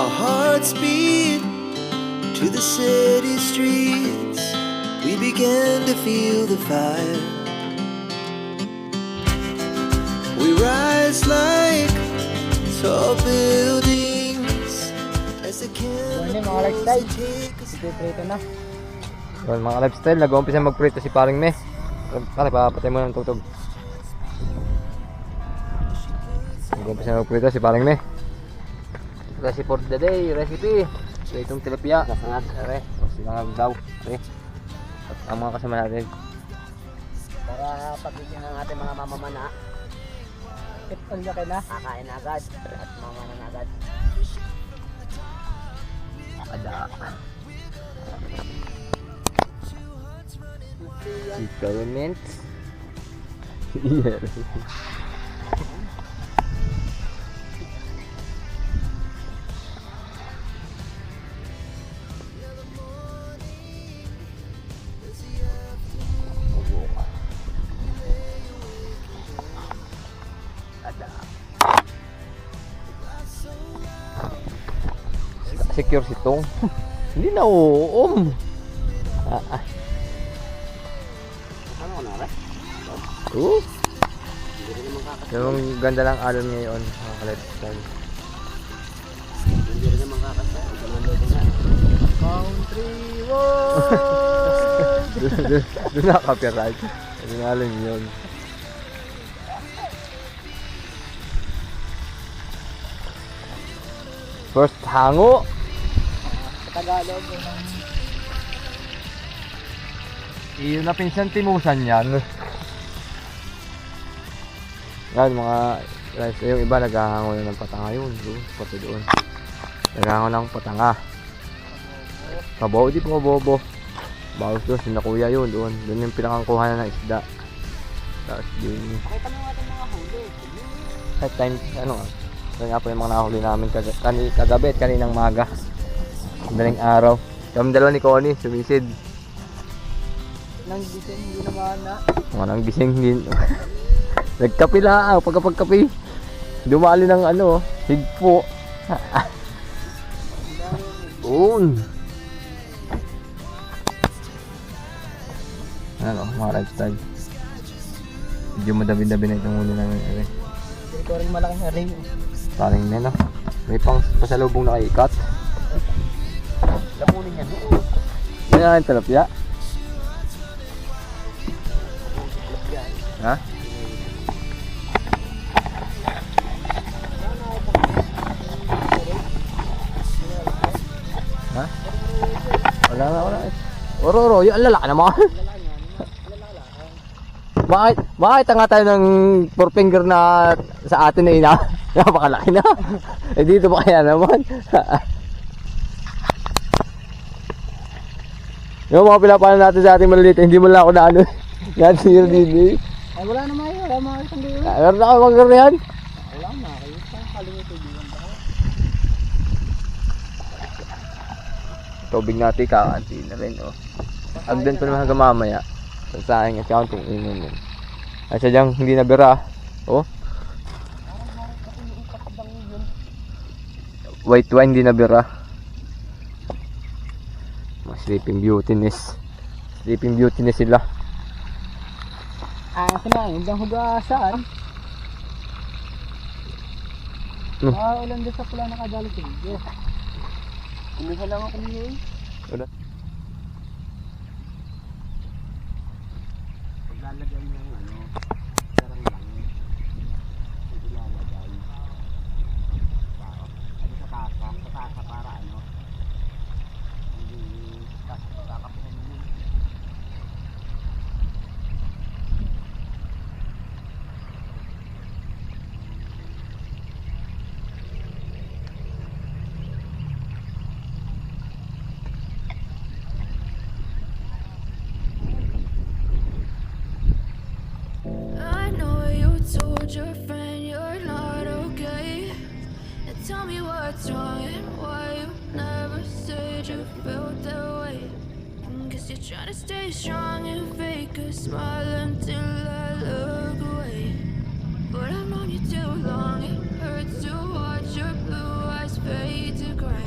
Our hearts beat to the city streets. We began to feel the fire. We rise like tall buildings as the candles take us. Prito na. Yun, mga lifestyle, nag-uumpisa magprito si paring me. Pare, papatay mo ng tutog. Nag-uumpisa magprito si paring me. Recipe for the day, recipe. Itong tilapia. Nasangag, are. Sinangag daw, are. At ang mga kasama natin. Para pagbigyan ng ating mga mamamana. Ang laki na. Kakain na agad. At mamamana na agad. Ada. Experiment. Yeah. Secure si Tong. Hindi na uum. Ano ko na rin? Yung ganda lang alon ngayon. Lifestyle. Hindi rin naman kakasya. Country road! Doon na copyright. Yung alon yun. First hango. Tagalog. Iyon na pinsan timusan yan. Yan mga guys, yung iba naghahango na ng patanga yun. Pati doon. Naghahango ng patanga. Kabaw, di po bobo. Bawas doon, sina kuya yun doon. Doon yung pinakangkuha na ng isda. Tapos din. Pakita mo natin mga huli. At time, ano ito nga po yung mga nahuli namin kagabi at kaninang maga. Madaling araw. Kami dalawa ni Connie, sumisid. Nang gising, hindi naman na. Mga nang gising din. Nagkape lang, pagkapagkape. Dumali ng ano, higpo. Un. Ano, mga lifestyle. Medyo madabi-dabi na itong huli namin. Hindi ko rin malaking ring. Paring na, no? May pang pasalubong na kay Ikat. Lapunin yan. Yan ang tilapia. Ha? Ha? Wala. Oro, yung lalaki naman. Bakit nga tayo ng 4 finger na sa atin na ina? Napakalaki na. Eh dito pa kaya naman. Yung mga pinapanan natin sa ating maliliit, hindi mo lang ako na ano. Yan siya din. Ay wala naman yun. Wala mga isang gayon. Meron na ako magkarihan. Wala na. Kayo sa kalimutan din ba? Tubig natin kakanti na rin. Oh. Agdan pa naman hanggang mamaya. Sasahing at counting inon yun. Ay sadyang hindi nabira. Oh. White wine hindi nabira. Mga sleeping beautiness. Sleeping beautiness sila. Ang sinayin, ang hugasan. Ulan din sa pula nakadalo sa video. Kumisa lang ako niyo eh. Wala. Paglalagay ng ano, sarang lang. Ilalagay. Ano sa tasa para ano. Hindi kakapihan mo. Your friend, you're not okay. And tell me what's wrong and why you never said you felt that way. Guess you're trying to stay strong and fake a smile until I look away. But I've known you too long, it hurts to watch your blue eyes fade to gray.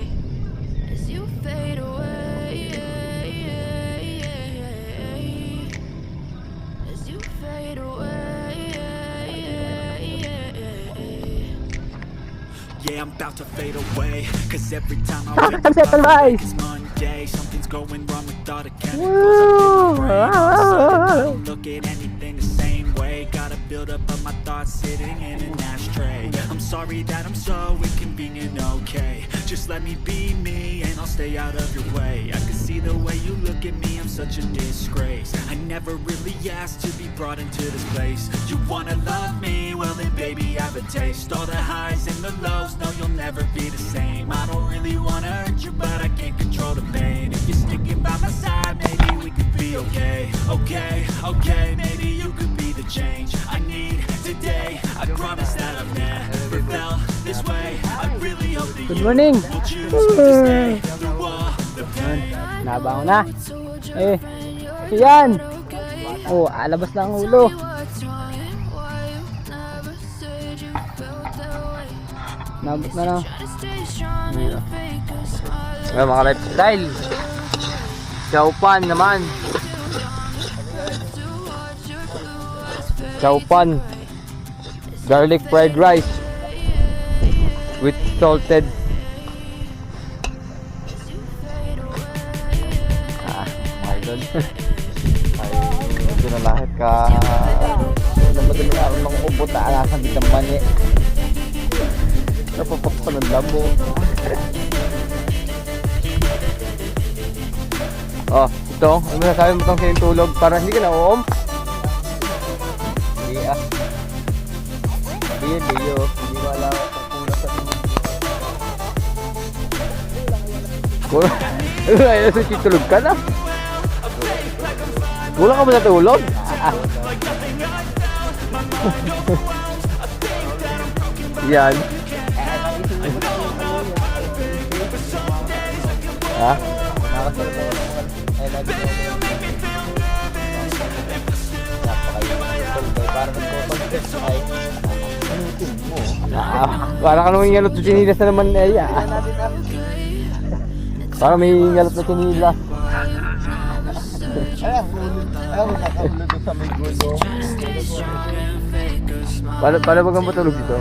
Yeah, I'm about to fade away. Cause every time I wake up, Settle I feel like guys. it's Monday. Something's going wrong with all the chemicals up in my brain. All of a sudden, I don't look at anything the same way. Gotta build up of my thoughts sitting in an ashtray. I'm sorry that I'm so inconvenient, okay. Just let me be me and I'll stay out of your way. I can see the way you look at me, I'm such a disgrace. I never really asked to be brought into this place. You wanna love me? Well then baby, have a taste. All the highs and the lows, no you'll never be the same. I don't really wanna hurt you, but I can't control the pain. If you're sticking by my side, maybe we could be okay. Okay, okay, maybe you could be the change I need today. I promise that I've never felt this way. I really hope that Good you morning. will choose to stay through all the pain. Nabango na. Eh, yan. Oh, alabas na ang ulo. Nabot na na. Ngayon mga lifestyle. Chowpan naman. Chowpan. Garlic fried rice. With salted. My God. Ay, ito na lahat ka. Namadali na ako ng ubot na alasan din ng mani. Napapakpa ng labo. Oh, ito. Ano masasabi mo itong sinintulog? Para hindi ka na uom? Hindi ah. Hindi ko alam kung nasa Kulang. Ayun, tulog ka na. Kulang ka ba sa tulog? Yan. Ha? Para ka naman ngalot na sinilas na naman eh. Para may ngalot na sinilas. Paano ba kang matulog dito?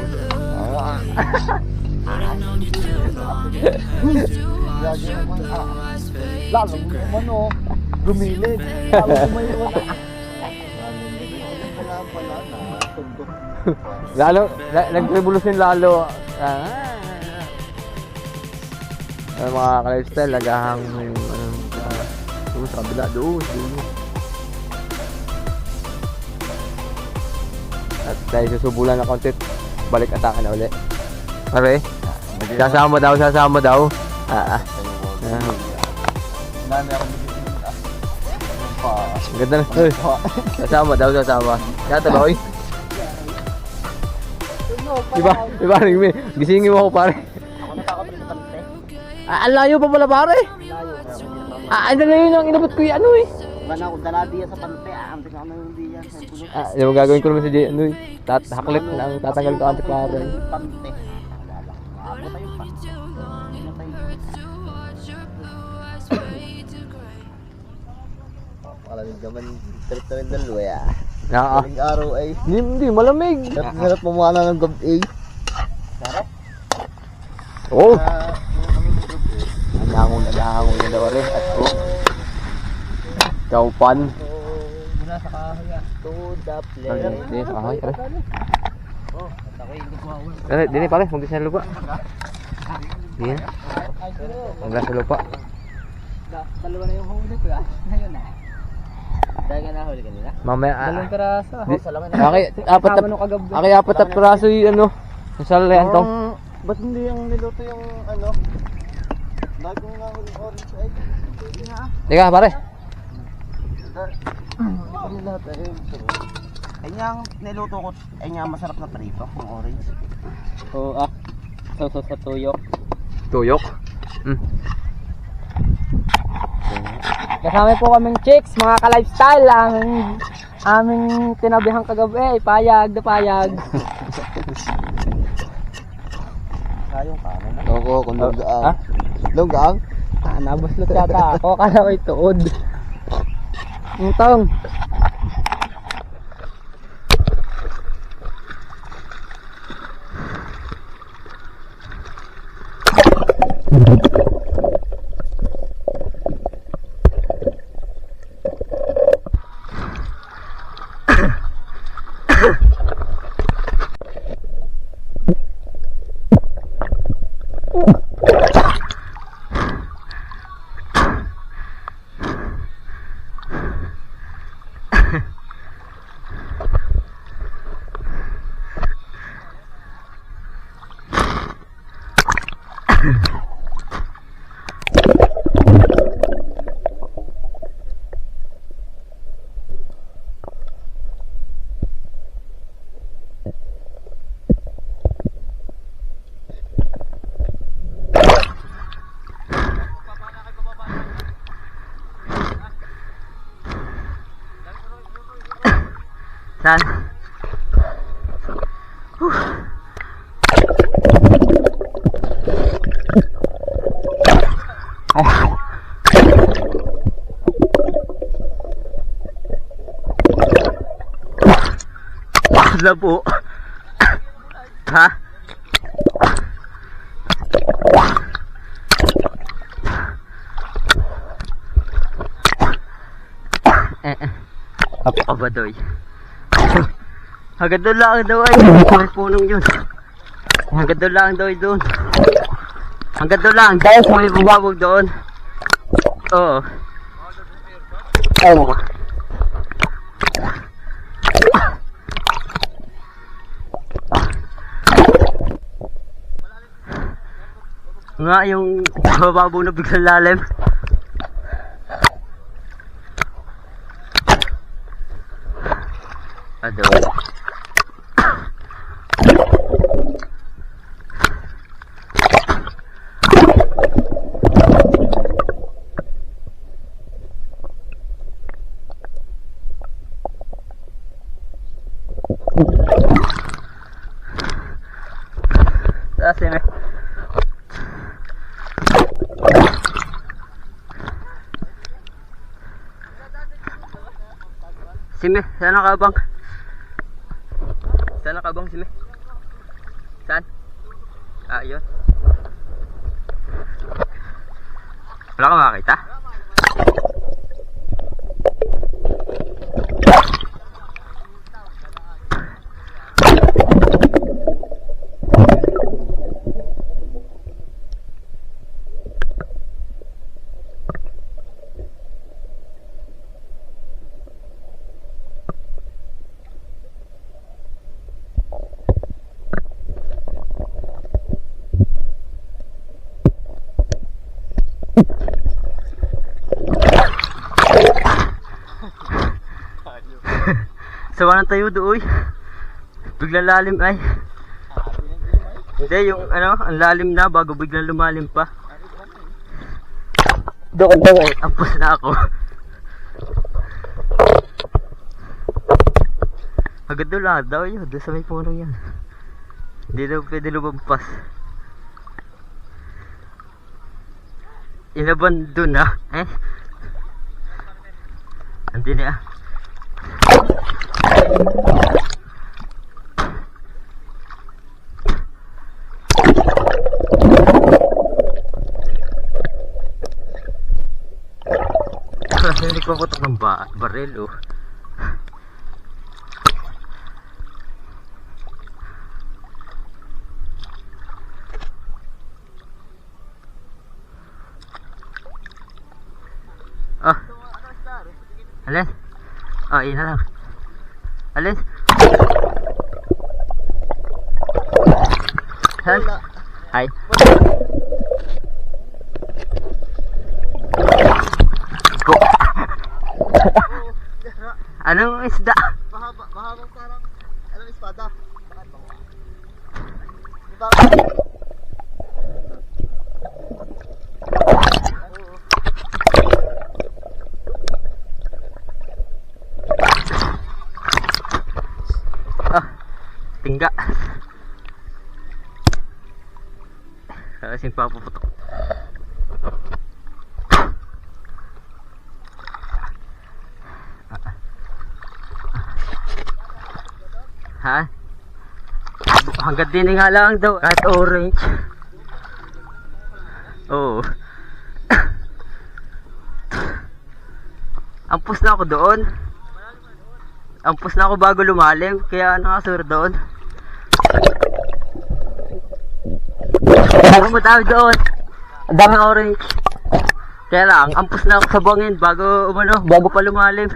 lalo ano, gumilid. Lalo gumayon. Lalo, nag-revolusyon lalo. Mga ka-lifestyle, nagahang doon sa kabila, doon. At dahil susubulan ng konti, balik atake na ulit. Pare, sasama daw. Ganda na. Sasama. Kata ba, oy? Diba, gisingin mo ako, pare. Ang layo pa pala, pare. Ano na yun ang inabot ko yung ano eh. Bana ko dala diya sa pante, amping ano yung diyan sa puno. Yung gagawin ko naman si Jay, ano eh. Haklit na ang tatanggal ko antik pare. Pante. Maabot tayo pa. Malamig naman, trip na rin dalawa ya. Malamig araw ay. Hindi, malamig. Hirap mamana ng gabi. Sarap. Oh. Nahangol na daw rin. At ko. Chowpan. Muna sa kahoy ah. To the place. Hindi, sa kahoy, pare. Oh, at ako yung gumawa. Pare, dini pare, mag-isa sa lupa. Yan. Mag-isa sa lupa. Dalawa na yung huli ko ah. Ngayon ah. Dahil nga nahuli kanina? Mamaya, Dalawang piraso. apat na piraso yung ano. Yung salarihan to. Ba't hindi yung niluto yung ano? Lagi ko nga yung orange egg. Hindi nga ah. Teka, pare. Hindi lahat ay ay niyang niluto ko, ay niya masarap na prito, yung orange. Oo ah. Sa tuyok. Tuyok. Kasama po kaming chicks, mga ka-lifestyle, aming tinabihang kagabi, payag na payag. Sayong kanan na. Oo, kung lunggaang. Ha? Lunggaang? Nabuslot yata ako, kala ko'y tuod. Utong. Saan? Wala po. Ha? Abadoy. Hanggang doon lang daw ay. May punong yun. Hanggang doon lang daw ay doon. Hanggang doon lang. Dahil may bumabog doon. Oo. Oo. Nga yung bababo na biglang lalim. Adoy. Sime. Sime, sana ka bang? Sana ka bang Sime? Saan? Ah, yun. Wala ka makakita? Sawa na tayo doon. Biglang lalim ay. Hindi, yung ano, ang lalim na bago biglang lumalim pa. Doon ay. Ampus na ako. Agad doon lang daw yun. Doon sa may puno yan. Hindi daw pwede lumampas. Inaban doon ha. Eh? Hindi na. Kasi nagpaputok ng baril oh. Ah. Alin? Ah, ina lang. Alin? Saan? Hi. Go. Anong isda? Mahabang parang, anong espada? Bakit ba? Ah, tingga. Kasing papuputok. Ha? Hanggang din nga lang daw. Kahit orange. Oo. Ampus na ako doon. Ampus na ako bago lumalim, kaya nakasur doon. Ang madami doon. Ang daming orange. Kaya lang, ampus na ako sa buhangin bago pa lumalim.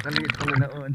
Kalit ko na noon.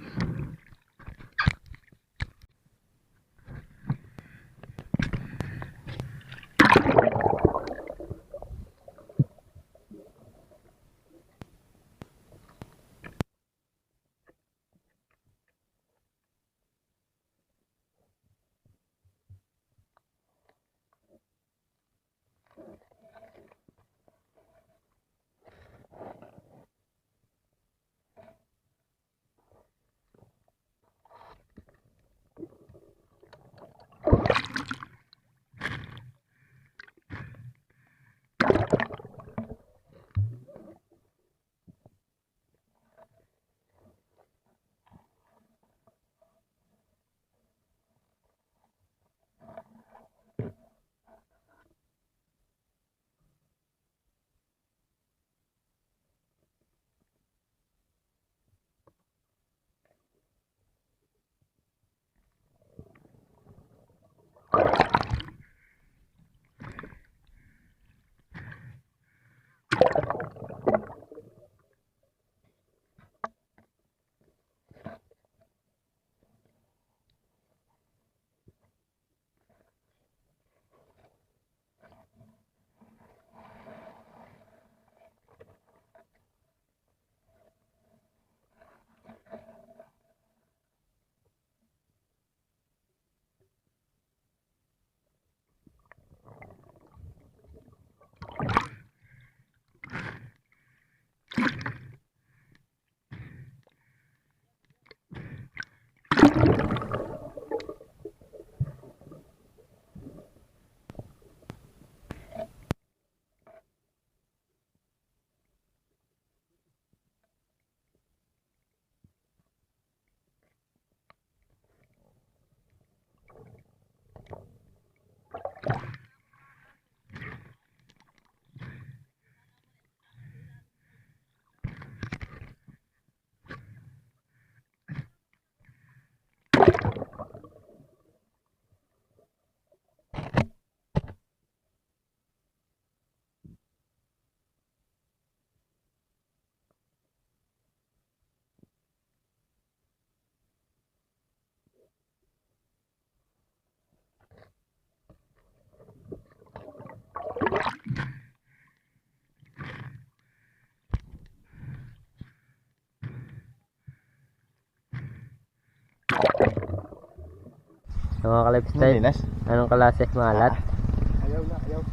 Mga ka-lifestyle, Malinis. anong klase? Malat?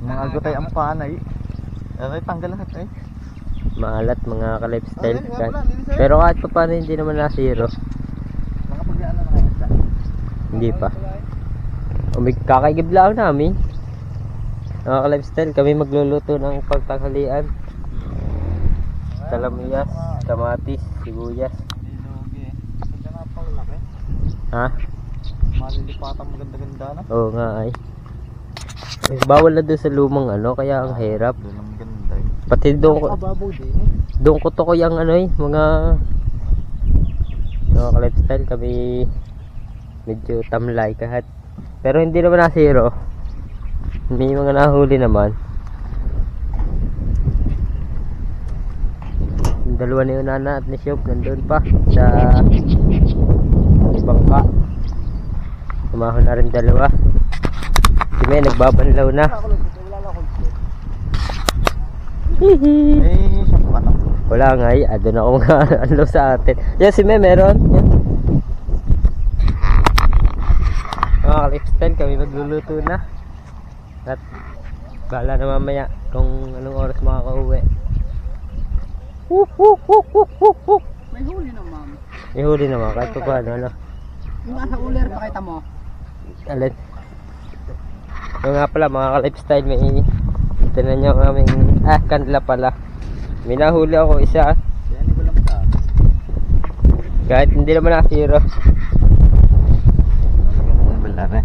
Mga agutay ang panay. Okay, tanggal lahat eh. Maalat mga ka-lifestyle. Pero kahit pa paano hindi naman na zero. Nakapagyan na kaya. Hindi pa. Kakaigib lang namin. Mga ka-lifestyle, kami magluluto ng pagtanghalian. Talamiyas, kamatis, sibuyas. Dilugi. Ganda nga pang laki. Ha? Malilipatang maganda-ganda na. Oo nga ay. Bawal na doon sa lumang ano, kaya ang hirap. Doon ang ganda eh. Pati doon ko, Kababaw din eh. doon ko to ko yung ano eh, mga ka-lifestyle kami medyo tamlay kahit. Pero hindi naman na zero. May mga nahuli naman. Yung dalawa ni Unana at ni Shop nandun pa sa bangka. Tumahon na rin dalawa. Si May nagbabanlaw na. Hihi. Eh, siya pa na. Wala nga eh, doon ako nga anlaw sa atin. Yan si May meron. Yan. Mga ka-lifestyle, kami magluluto na. At bala na mamaya kung anong oras makaka-uwi. May huli naman. May huli naman kahit pa paano ano. Yung nasa uler, pakita mo. Alin? Yung nga pala mga ka-lifestyle, may tinan nyo ang aming kanila pala. May nahuli ako isa. Yan, iba lang sa akin. Kahit hindi naman na zero. Ang balare.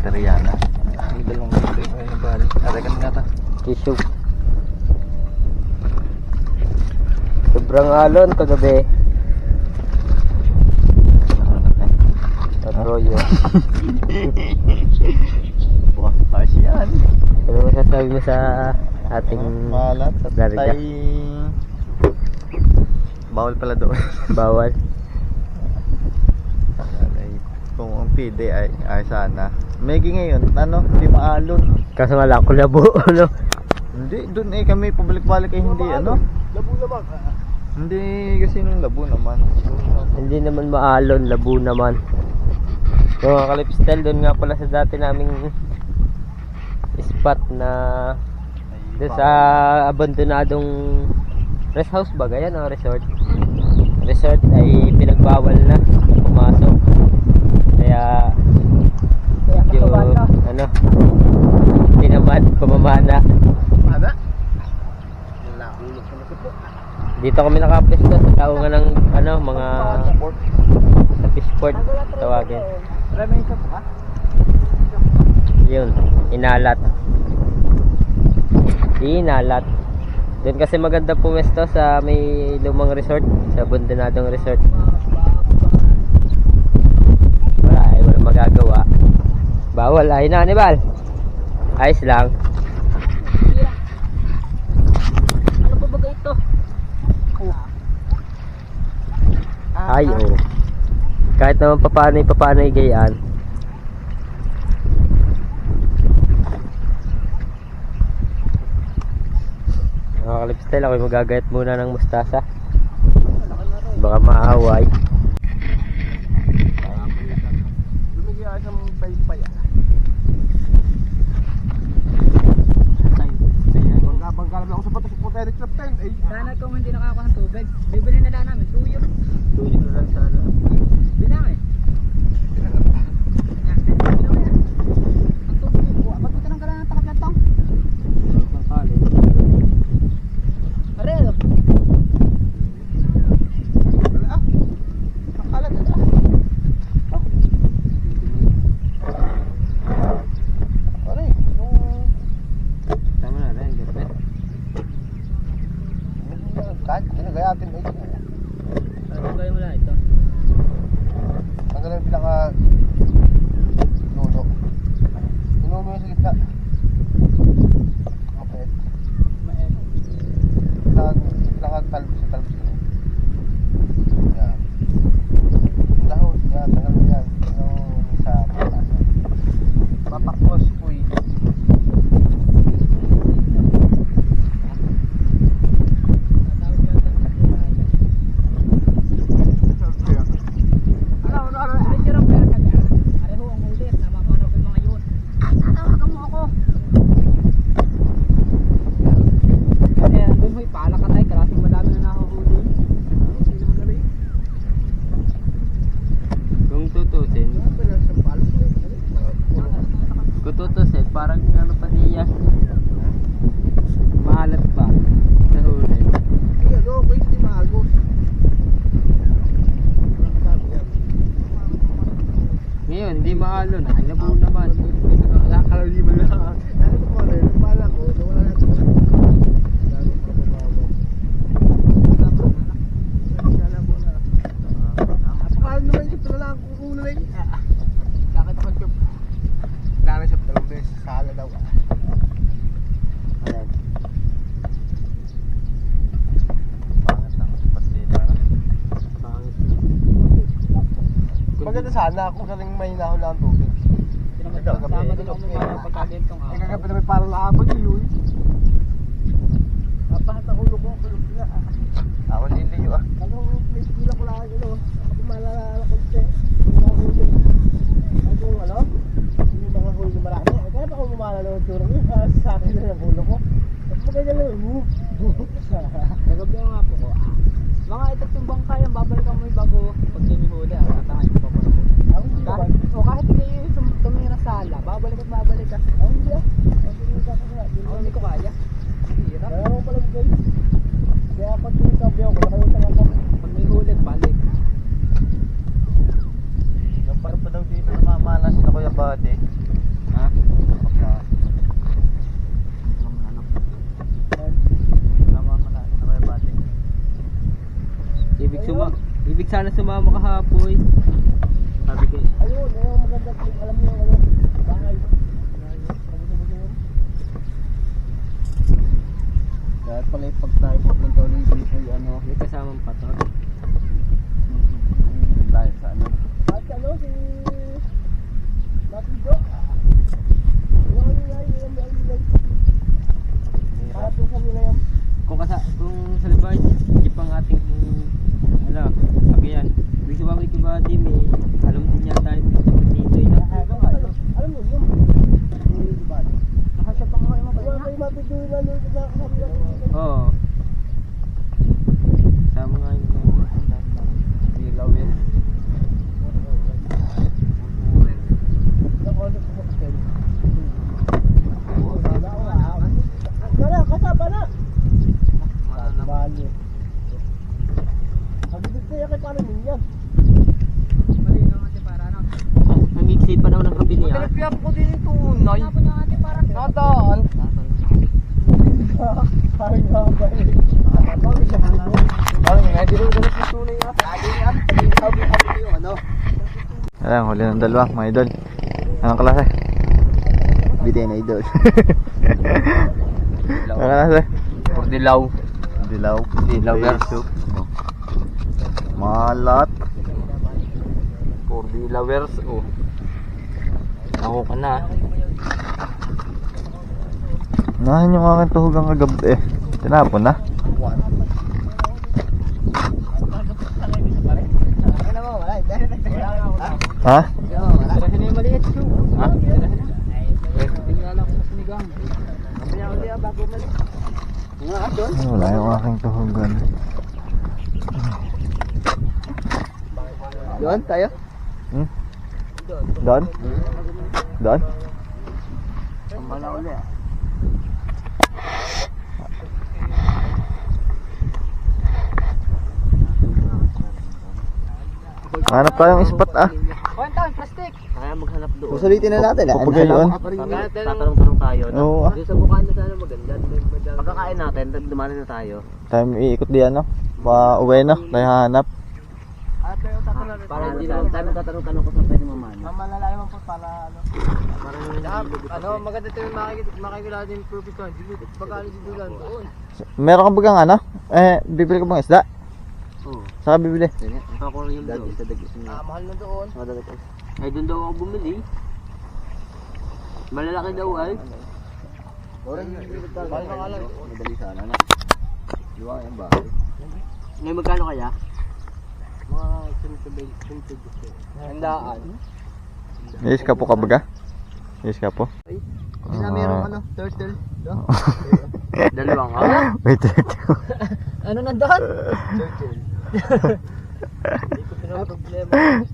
Teriana. Ang dalawang dito yung nabali. Aragan nga ta. Tissue. Sobrang alon kagabi. Arroyo. Wah, ayos yan. Ano masasabi mo sa ating Malat at larga? tay... Bawal pala doon. Bawal. Kung ang pide ay sana. Megi ngayon, ano, hindi maalon. Kaso nga lang ko labo, ano? Hindi, doon eh kami pabalik-balik ay hindi ano. Labo naman. Hindi kasi nung labo naman. Hindi naman maalon, labo naman. So mga ka-lifestyle, doon nga pala sa dati naming spot na doon sa abandonadong rest house ba ganyan o resort? Resort ay pinagbawal na pumasok. Kaya medyo ano, tinamad, pamamana. Dito kami nakapesto sa taungan ng ano, mga sa fishport tawagin. Yun, inalat. Inalat. Doon kasi maganda pumesto sa may lumang resort, sa abandonadong resort. Wala magagawa. Bawal ay na, Nibal. Ayos lang. Ano pa ba ito? Ay, oh. Kahit naman papaano gayaan. Mga ka-lifestyle, ako magagayat muna ng mustasa. Baka maaway. Lumigyan sa mong paypay. Bangga lang ako sa patok po tayo club time. Sana kung hindi nakakakuha ng tubig, bibili na lang namin tuyo. Tuyo na lang sana. Bilang eh. Ang tubig ko, ba't ito nang kailangan ng takap na tong? Arelo. Tama na rin, ganda. Kahit ginagayatin mo ito. Ano kayo mula ito? Tanggalin yung pinaka nuno. Nuno mo yung sa gitna. Mapet. Pinaka talbos sa talbos ko. Yan. Yung dahon. Yan. Tanggal mo yan. Yung sa pataas. Papakos po eh. Hindi maalo na. Inabo naman. Nakakalaliman na. Nakita ko ano, nagpala ko, nawala na ito. Lalo ka babawan. Sana mo na. Apakala naman yung pala lang kung ulo lang. Nakita ko yung kailangan siya dalawang beses. Sala daw. Ayan. Maganda sana kung saling may hinahon lang ang tubig. Sama din ako may mga pagkagentong Ay kagabi naman parang naabag yun. Napahat ang ulo ko, kulog na. Ako liliyo ah. Talagang may sigila ko lang ano. Ako malala ko siya. Ay kung ano, yung mga huli na marami. Ay kaya pa ako bumalala ng turong yun. Sa akin na yung ulo ko. At maganda lang yung Kagabi ang apo ko. Mga ito yung bangkay, ang babalikan mo yung bago pag sinihuli, tatahan ko pa po. Kahit hindi yung tumira sa ala, babalik at babalik ka. Ay hindi ah. Ay Hindi ko kaya. Hirap. kaya ako pala guys. Kaya pag sinasabi ako, nakalimutan ako. Pag may hulit, balik. Yung parang pa daw dito namamalas na Kuya Buddy. Ha? Namamalas na Kuya Buddy. Ibig sana sumama ka hapoy. Sabi ko. Ayun, ayun maganda clip. Alam niyo ano, bahay. Dahil pala yung pag tayo pupunta ulit dito yung ano, May kasamang patot. tayo sa ano. At ano, si Matido. Yung para po sa nila yung Kung sa libay, hindi pang ating sakyan. Ibig sabihin ko ba di may alam din yata dito yun. alam mo yun. Nakasya pa nga kayo Wala kayo Matido na nung kasama lang. Oo. Sama nga yung ilaw yun. Wala, kasama na. Bali. Pag-ibig kaya kay paano ninyo? Malinaw natin para ano. Ang iksi pa naman ng kabili ha. Pinapiyap ko din yung tunay. Ano po niya natin para Nadaan. Parang gaba eh. Parang nga, di rin ganit yung tunay nga. Lagi nga. Sabi yung ano. Ayan, huli ng dalawa, mga idol. Anong klase? Bitin na idol. Anong klase? Dilaw. Dilaw. Dilawers. Malat. For dilawers, oh. Ako ka na. Nahan yung aking tuhugang kagabi eh. Tinapon na. Ha? Kasi na yung maliit. Ha? Tingnan lang ko sa sinigang. Mamaya uli bago mali. Ay, wala yung aking tuhugan. Doon tayo? Hmm? Doon? Doon? Ang bala uli ah. Hanap tayong spot ah. Kuwentan, plastic. Kaya maghanap doon. Susulitin na natin ah. Kapag yun. Tatanong-tanong tayo. Oo ah. Doon sa bukana sana maganda. Pagkakain natin, dumanin na tayo. Tayo iikot diyan no. Pa-uwi na. Tayo hanap. Para hindi lang tayo magtatanong-tanong kung saan pwede mamano. Mamalalayo man po para ano. Ano, maganda tayo makikilala din yung profit ko. Pagkano si Dulan doon. Meron ka bagang ano? Bibili ka bang isda? Oo. Saka bibili. Ang kakuryam doon. Mahal na doon. Ay, doon daw ako bumili. Malalaki daw ay. Mahal na kalan. Madali sana na. Diwa yan ba? Ngayon magkano kaya? Mga 120. Handaan. Yes ka po ka baga? Yes ka po. Kasi na merong ano, turtle. Dalawang ka? Wait. Ano nandun?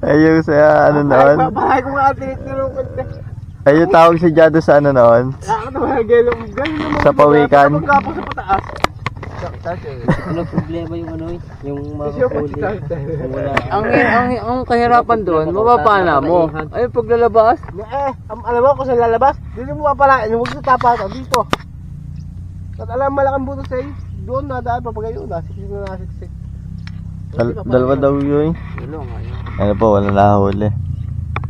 Ayun sa ano noon. Bahay ko nga tinituro ko. Ayun tawag si Jado sa ano noon. Ako na mga gelong. Ganun naman. Sa pawikan. Pagkapo sa pataas. Ano problema yung ano eh, yung mga huli. Yung wala. Ang kahirapan doon, mapapana mo. Ay, paglalabas. Alam mo kung saan lalabas? Dito mo papalain, huwag sa tapatan, dito. At alam malaking buto sa'yo, doon nadaan pa pagayon, nasiksik na nasiksik. Dalawa daw yun. Ano po, wala nahuli.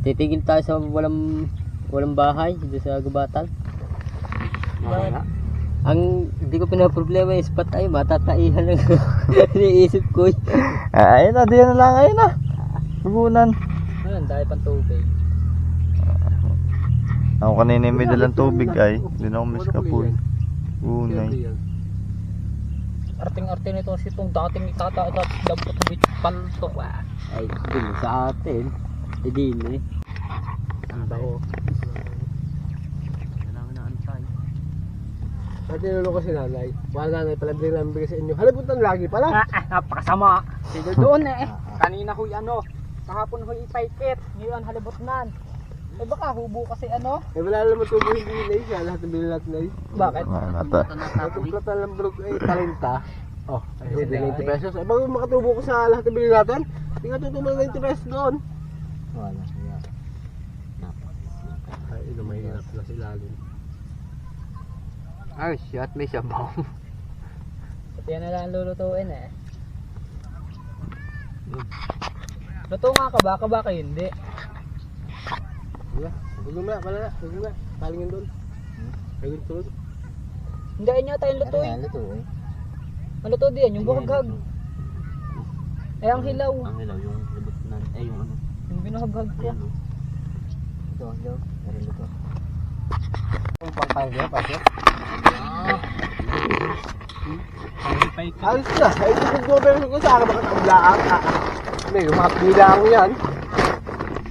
Titigil tayo sa walang bahay dito sa gubatan. Ang hindi ko pinaproblema is spot tayo, matataihan lang. Iniisip ko eh. Ayun na, diyan na lang, ayun na. Pugunan. Ayun, dahil pang tubig. Ako kanina may dalang tubig ay. Hindi na ako miskapoy. Unay. Arting-arte nito si itong dating itataot at dampot with paltok. Ay, din sa atin. Hindi eh. Ang bao. Kailangan na antay. At tinulong ko si nanay. Wala nanay pala din lang bigay sa inyo. Halipuntan lagi pala. Napakasama. Sige doon eh. Kanina huy ano. Kahapon huy ipaikit. Ngayon halibutnan. Eh baka hubo kasi ano. Eh wala naman tubo hindi nai siya. Lahat ng bilat nai. Bakit? Nata. Natuklatan lang bro eh talinta. Oh, ay 90 pesos. Eh bago makatubo ko sa lahat ng bilat natin. Tingnan tutubo ng 90 pesos doon. Wala. Ay, ito mahirap na sila din. Ay, shit, may sabaw. Ito yan na lang lulutuin eh. Luto nga ka ba? Kabaka hindi. Diba? Huwag mo na. Palingin doon. Ayun tulad. Hindi niya tayong lutuin. lutuin? Ang luto din yung buhaghag. Eh ang hilaw. Ang hilaw, yung libot na, yung ano. Yung binuhaghag ko. Ito, hilaw. Meron luto. Ang pangkain niya, pasok. Paikit. Alis na. Ay, kung gobernador ko sa akin, baka kablaan. May umakbila ako yan.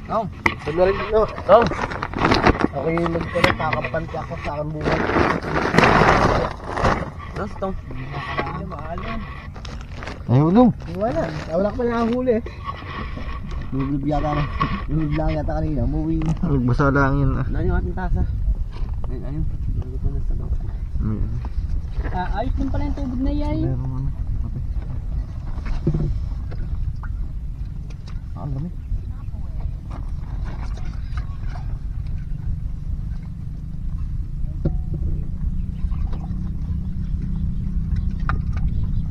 Oh. Sabi rin, no. Oh. Ako yung nagpala, kakapanti ako sa akin buhay. Rastong. Mahal yan. Ay, ulong. Wala. Wala ka pa nakahuli. Lulub yata na. Lulub lang yata kanina. Umuwi na. Magbasa lang yun. Ano yung ating tasa? Ayun. Lulub na sa bawah. Ayos din pala yung tubig na yay. Meron ano. Okay. Ang dami.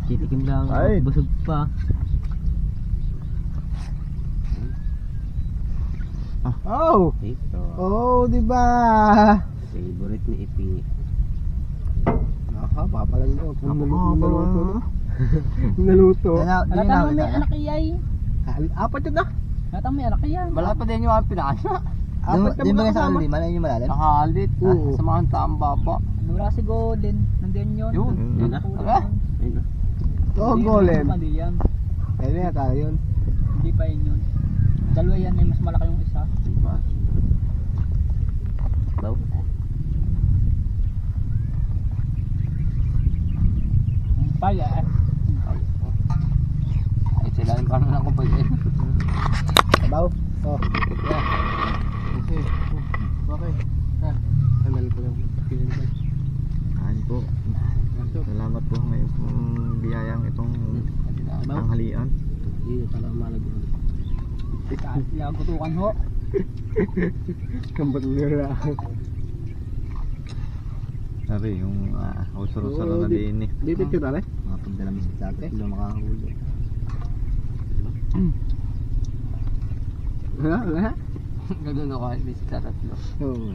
Titikim lang. Ay. Busog pa. Oh! Ito. Oh, di ba? Favorite ni Ipi. Aha, papalan ko. Naluto. Naluto. Alatang mo may anak iyay. Apat yun na. Alatang may anak iyan. Wala pa din yung pinasa. Apat na mga kasama. Malalim yung malalim? Nakahalit. Oo. Sa mga taang baba. Nura si Golden. Nandiyan yun. Yun. Yun Yun. na. Oh, golem. Hindi yan. Ayun na yata yun. Hindi pa yun yun. Dalawa yan. May mas malaki yung isa. Baw. Paya eh. Ay, sila yung parang lang ko pa yun. Sabaw. Oh. Yeah. Okay. Okay. Sandali ko lang. Kain po. Salamat po ngayon kung biyayang itong tanghalian. Hindi pala malago. Kaya gutukan ho. Kambat nila. Sabi, yung usuro-usuro na din eh. Dito kita rin. Mga pagdalamig sa atin, hindi makahuli. Wala. Gano'n ako ay bisita tatlo. Oo.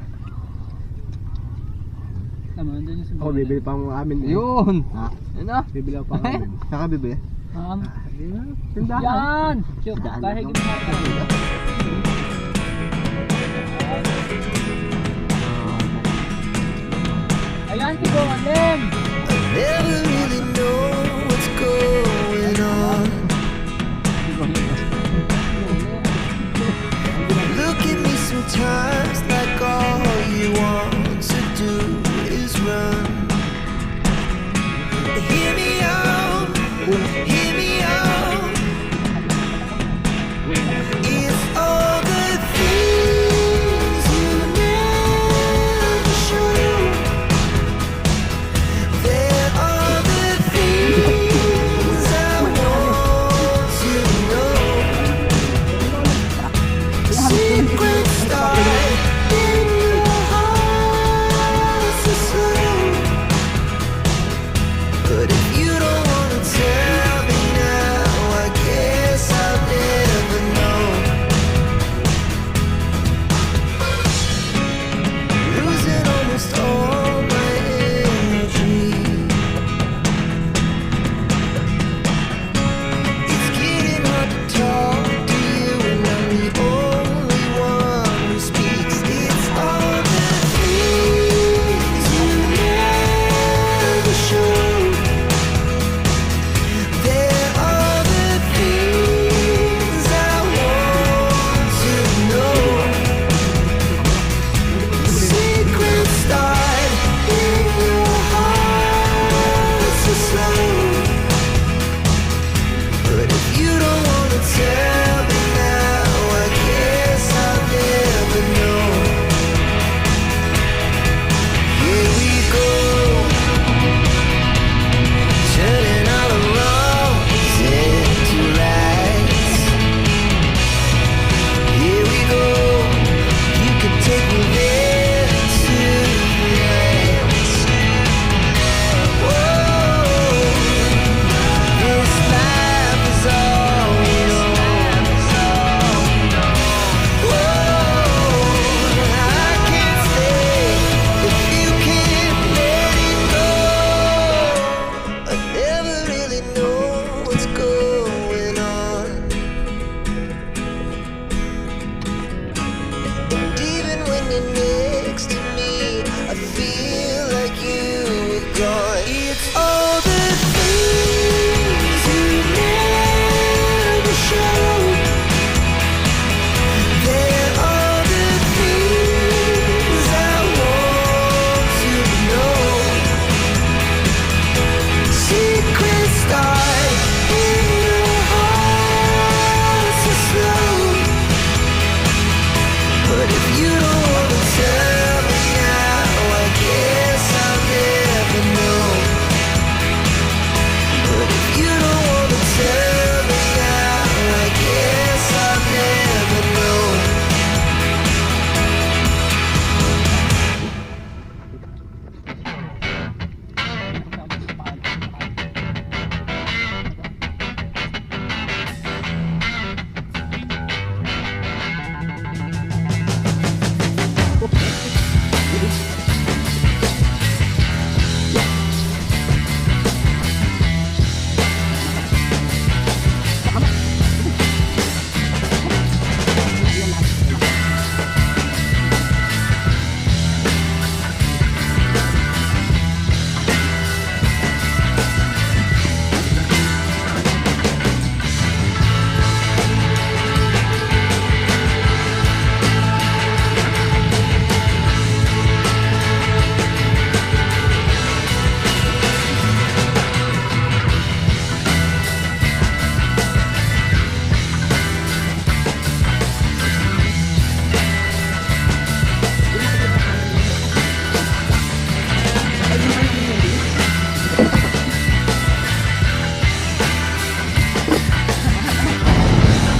Tama, nandun yung si Ako bibili pa mo amin. Yun! Yun na! Bibili ako pa amin. Saka bibili? Di ba? Tindahan. Yan! Chuk, kahit ayan si Golem! Never really know what's going on. Look at me sometimes like all you want to do is run. Hear me out, hear me out. It's all the things you never show.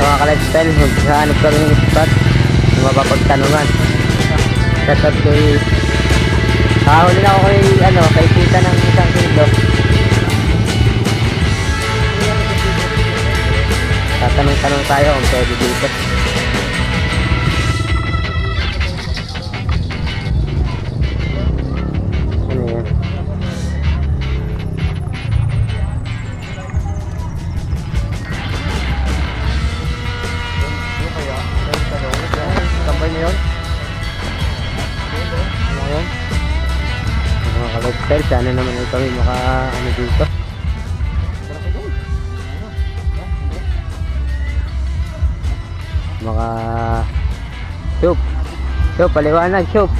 mga ka-lifestyle, maghanap kami ng spot na mapapagtanungan. Shout out kay huli na ako kay tita ng isang kilo. Tatanong-tanong tayo kung pwede dito. Ano yan? Tambay niyo yun? Ano yun? Mga ka-lifestyle, sana naman ay kami ano dito. Mga Shoop, paliwanag Shoop.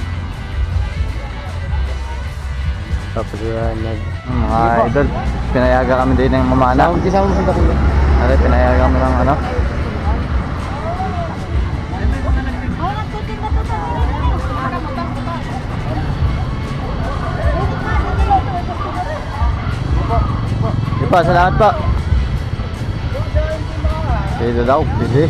Papaliwanag. Mga idol, pinayagan kami din ng mamana. Kasama mo sa dakilo. Ano, pinayagan kami ng ano? Di pa, salamat po. Sige daw, sige.